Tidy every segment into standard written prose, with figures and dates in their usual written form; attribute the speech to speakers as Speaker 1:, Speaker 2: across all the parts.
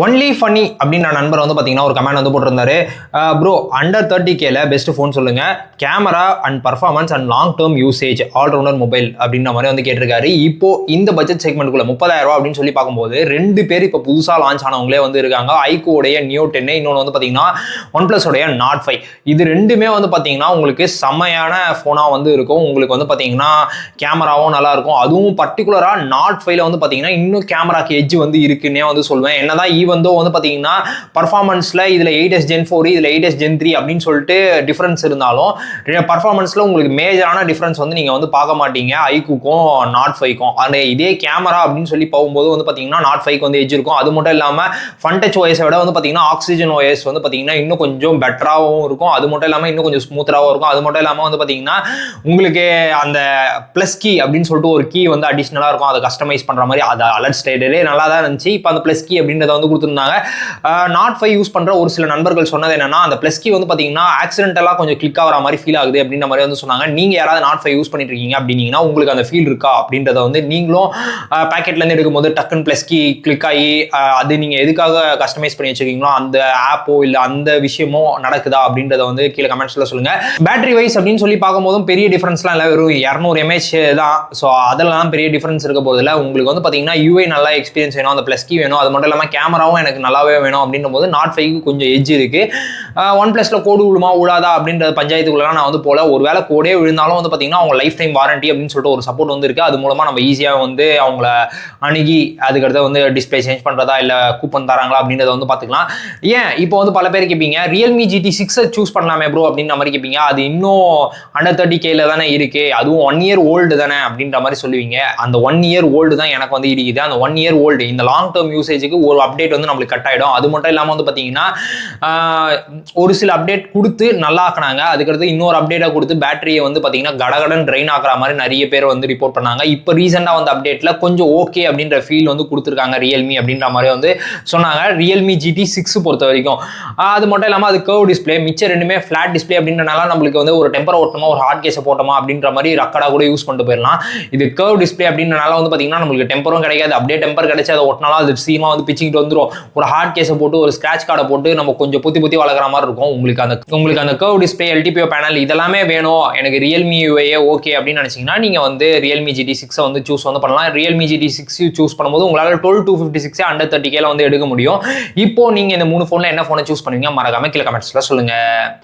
Speaker 1: Only funny அப்படின்னு நான் நண்பர் வந்து பார்த்தீங்கன்னா ஒரு கமெண்ட் வந்து போட்டிருந்தாரு. ப்ரோ அண்டர் 30Kல பெஸ்ட் ஃபோன் சொல்லுங்க, camera and performance and long term usage all rounder mobile அப்படின்ற மாதிரி வந்து கேட்டிருக்காரு. இப்போ இந்த பட்ஜெட் செக்மெண்ட்டுக்குள்ள 30,000 ரூபா அப்படின்னு சொல்லி பார்க்கும்போது 2 பேர் இப்போ புதுசாக லான்ச் ஆனவங்களே வந்து இருக்காங்க. ஐகோடைய நியோ 10, இன்னொன்று வந்து பார்த்தீங்கன்னா ஒன் பிளஸ் உடைய நாட் 5. இது ரெண்டுமே வந்து பார்த்தீங்கன்னா உங்களுக்கு செம்மையான ஃபோனாக வந்து இருக்கும். உங்களுக்கு வந்து பார்த்தீங்கன்னா கேமராவும் நல்லா இருக்கும். அதுவும் பர்டிகுலராக நாட் 5ல வந்து பார்த்தீங்கன்னா இன்னும் கேமராக்கு எட்ஜ் வந்து இருக்குன்னே வந்து சொல்லுவேன். என்னதான் வந்து பார்த்தீங்கன்னா பர்ஃபார்மன்ஸ்ல இதுல 8s Gen 4 இதுல 8s Gen 3 அப்படின்னு சொல்லிட்டு டிஃபரன்ஸ் இருந்தாலும் பர்ஃபார்மன்ஸ்ல உங்களுக்கு மேஜரான டிஃபரன்ஸ் வந்து நீங்க வந்து பார்க்க மாட்டீங்க ஐக்குக்கும் நாட் 5க்கும். அந்த இதே கேமரா அப்படின்னு சொல்லி போகும்போது வந்து பாத்தீங்கன்னா நாட் 5க்கு வந்து எட்ஜ் இருக்கும். அது மட்டும் இல்லாம ஃபன் டச் OS விட வந்து பாத்தீங்கன்னா ஆக்சிஜன் OS வந்து பாத்தீங்கன்னா இன்னும் கொஞ்சம் பெட்டராகவும் இருக்கும். அது மட்டும் இல்லாம இன்னும் கொஞ்சம் ஸ்மூத்தராகவும் இருக்கும். அது மட்டும் இல்லாம வந்து பாத்தீங்கன்னா உங்களுக்கு அந்த பிளஸ் கீ அப்படின்னு சொல்லிட்டு ஒரு கீ வந்து அடிஷனலா இருக்கும். அதை கஸ்டமைஸ் பண்ற மாதிரி அது அலர்ட் ஸ்டேட்டே நல்லா தான் இருந்துச்சு. இப்போ அந்த பிளஸ் கீ அப்படின்றத வந்து கொடுத்துருந்தாங்க. நாட் 5 யூஸ் பண்ற ஒரு சில நண்பர்கள் சொன்னது என்னன்னா, அந்த பிளஸ் கீ வந்து பாத்தீங்கன்னா ஆக்சிடென்டலா கொஞ்சம் கிளிக் ஆகிற மாதிரி ஃபீல் ஆகுது அப்படின்ற மாதிரி வந்து சொன்னாங்க. நீங்க யாராவது நாட் 5 யூஸ் பண்ணிட்டு இருக்கீங்க அப்படின்னீங்கன்னா உங்களுக்கு அந்த ஃபீல் இருக்கா அப்படின்றத வந்து நீங்களும் பேக்கெட்ல இருந்து எடுக்கும்போது டக்குன்னு பிளஸ் கீ கிளிக் ஆகி அது நீங்க எதுக்காக கஸ்டமைஸ் பண்ணி வச்சிருக்கீங்களோ அந்த ஆப்போ இல்ல அந்த விஷயமோ நடக்குதா அப்படின்றத வந்து கீழே கமெண்ட்ஸ்ல சொல்லுங்க. பேட்டரி வைஸ் அப்படின்னு சொல்லி பார்க்கும்போதும் பெரிய டிஃபரன்ஸ்லாம் இல்லை, வெறும் 200 mAh தான். ஸோ அதெல்லாம் பெரிய டிஃபரன்ஸ் இருக்க போதில்ல. உங்களுக்கு வந்து பாத்தீங்கன்னா யூஐ நல்லா எக்ஸ்பீரியன்ஸ் வேணும், அந்த பிளஸ் கீ வேணும், அது மட்டும் இல்லாம கேமராவும் எனக்கு நல்லாவே வேணும் அப்படின்ற போது நாட் 5க்கு கொஞ்சம் எட்ஜ் இருக்கு. ஒன் பிளஸ்ல கோடு விழுமா விழாதா அப்படின்ற பஞ்சாயத்துக்குள்ளலாம் நான் வந்து போல. ஒருவேளை கோடே விழுந்தாலும் வந்து பாத்தீங்கன்னா அவங்க லைஃப் டைம் வாரண்டி அப்படின்னு சொல்லிட்டு ஒரு சப்போர்ட் வந்து இருக்கு. அது மூலமா நம்ம ஈஸியா வந்து அவங்கள அணுகி அதுக்கடுத்து வந்து டிஸ்பிளே சேஞ்ச் பண்றதா இல்ல கூப்பன் தராங்களா அப்படின்றத வந்து பாத்துக்கலாம். ஏன் இப்போ வந்து பல பேர் கேட்பீங்க ரியல்மி GT6 சூஸ் பண்ணலாமே ப்ரோ அப்படின்ற மாதிரி கேட்பீங்க. அது இன்னும் அண்டர் 30Kல தானே இருக்கு, அதுவும் 1 year ஓல்டு தானே அப்படின்ற மாதிரி சொல்லுவீங்க. அந்த 1 year ஓல்டு தான் எனக்கு வந்து இருக்குது. அந்த 1 year ஓல்டு இந்த லாங் டேர்ம் யூசேஜுக்கு ஒரு அப்டேட் வந்து நம்மளுக்கு கட் ஆயிடும். அது மட்டும் இல்லாம வந்து பாத்தீங்கன்னா ஒரு சில அப்டேட் கொடுத்து நல்லா ஆக்குனாங்க. அதுக்கடுத்து இன்னொரு அப்டேட்டா கொடுத்து பேட்டரியை வந்து பாத்தீங்கன்னா கடகடன் ட்ரெயின் ஆக்குற மாதிரி நிறைய பேர் வந்து ரிப்போர்ட் பண்ணாங்க. இப்போ ரீசெண்டா வந்து அப்டேட்ல கொஞ்சம் ஓகே அப்படின்ற ஃபீல் வந்து கொடுத்துருக்காங்க ரியல்மி அப்படின்ற மாதிரி வந்து சொன்னாங்க. ரியல்மி GT6 பொறுத்த வரைக்கும் அது மட்டும் இல்லாம அது கர்வ் டிஸ்பிளே, மிச்சம் ரெண்டுமே ஃபிளாட் டிஸ்பிளே அப்படின்றனால நம்மளுக்கு வந்து ஒரு டெம்பர் ஓட்டணுமா ஒரு ஹார்ட் கேஸை போட்டோமா அப்படின்ற மாதிரி ரக்கடா கூட யூஸ் பண்ணிட்டு போயிடலாம். இது கர்வ் டிஸ்பிளே அப்படின்றனால வந்து பாத்தீங்கன்னா நம்மளுக்கு டெம்பரும் கிடைக்காது. அப்படியே டெம்பர் கிடைச்சி அதை ஒட்டினாலும் அது சீமா வந்து பிச்சுக்கிட்டு வந்துடும். ஒரு ஹார்ட் கேஸை போட்டு ஒரு ஸ்கிராச் கார்டை போட்டு நம்ம கொஞ்சம் புத்தி வளர்க்குற மாதிரி இருக்கும். உங்களுக்கு அந்த கர்வ் டிஸ்பிளே, LTPO பேனல் இதெல்லாமே வேணும், எனக்கு ரியல்மி யூஐயே ஓகே அப்படின்னு நினைச்சீங்கன்னா நீங்க வந்து ரியல்மி GT6 வந்து சூஸ் வந்து பண்ணலாம். ரியல்மி GT6 சூஸ் பண்ணும்போது உங்களால 12256 அண்டர் 30Kல வந்து எடுக்க முடியும். இப்போ நீங்க இந்த 3 போன்ல என்ன போனை சூஸ் பண்ணுவீங்க மறக்காம கீழே கமெண்ட்ஸ்ல சொல்லுங்க.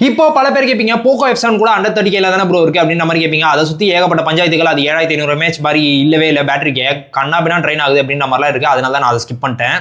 Speaker 1: இப்போ பல பேர் கேட்பீங்க போகோ F7 கூட அண்டர் 30Kல தானே ப்ரோ இருக்கு அப்படின்ற மாதிரி கேட்பீங்க. அதை சுத்தி ஏகப்பட்ட பஞ்சாயத்துகள், அது 7500 mAh மாதிரி இல்லவே இல்லை, பேட்டரிக்கு கண்ணா பின்னா ட்ரெயின் ஆகுது அப்படின்ற மாதிரிலாம் இருக்கு. அதனால தான் நான் அதை ஸ்கிப் பண்ணிட்டேன்.